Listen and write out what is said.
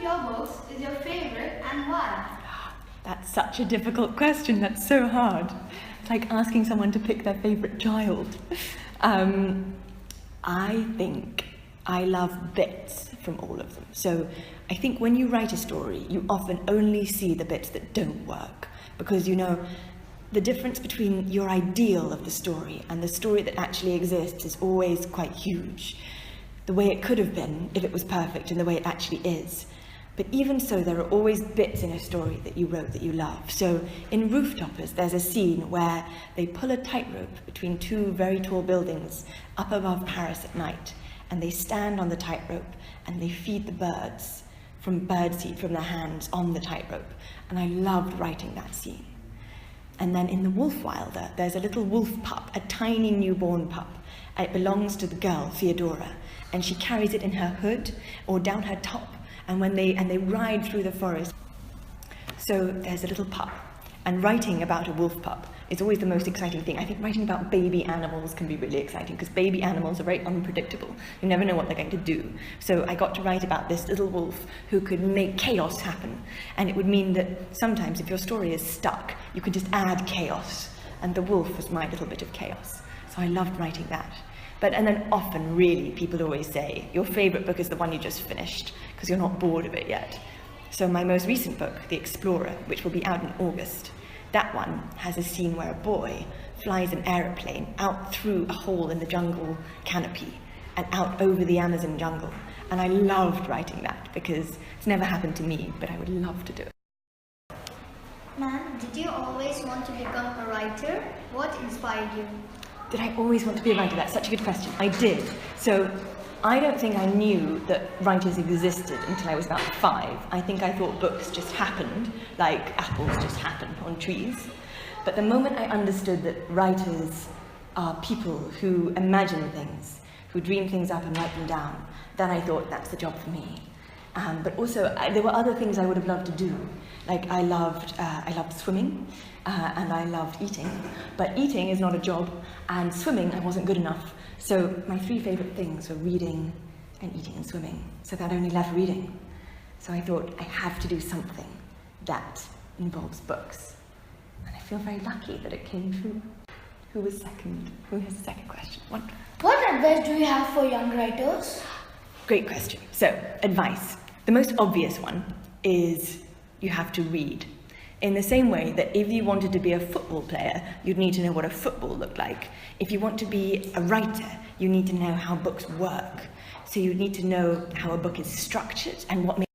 your books is your favorite and why? That's such a difficult question. That's so hard. It's like asking someone to pick their favourite child. I think I love bits from all of them. So I think when you write a story, you often only see the bits that don't work, because you know the difference between your ideal of the story and the story that actually exists is always quite huge. The way it could have been if it was perfect and the way it actually is. But even so, there are always bits in a story that you wrote that you love. So in Rooftoppers, there's a scene where they pull a tightrope between two very tall buildings up above Paris at night, and they stand on the tightrope and they feed the birds from birdseed from their hands on the tightrope. And I loved writing that scene. And then in The Wolf Wilder, there's a little wolf pup, a tiny newborn pup, and it belongs to the girl, Theodora, and she carries it in her hood or down her top, and they ride through the forest. So there's a little pup, and writing about a wolf pup is always the most exciting thing. I think writing about baby animals can be really exciting, because baby animals are very unpredictable. You never know what they're going to do. So I got to write about this little wolf who could make chaos happen. And it would mean that sometimes if your story is stuck, you can just add chaos. And the wolf was my little bit of chaos. So I loved writing that. And then often, really, people always say, your favourite book is the one you just finished, because you're not bored of it yet. So my most recent book, The Explorer, which will be out in August, that one has a scene where a boy flies an aeroplane out through a hole in the jungle canopy and out over the Amazon jungle. And I loved writing that because it's never happened to me, but I would love to do it. Ma'am, did you always want to become a writer? What inspired you? Did I always want to be a writer? That's such a good question. I did. So I don't think I knew that writers existed until I was about 5. I think I thought books just happened, like apples just happen on trees. But the moment I understood that writers are people who imagine things, who dream things up and write them down, then I thought that's the job for me. But also, there were other things I would have loved to do. Like I loved swimming, and I loved eating. But eating is not a job, and swimming I wasn't good enough. So my 3 favourite things were reading and eating and swimming. So that only left reading. So I thought I have to do something that involves books. And I feel very lucky that it came true. Who was second? Who has the second question? Wonderful. What advice do you have for young writers? Great question. So, advice. The most obvious one is you have to read. In the same way that if you wanted to be a football player, you'd need to know what a football looked like. If you want to be a writer, you need to know how books work. So you need to know how a book is structured and what makes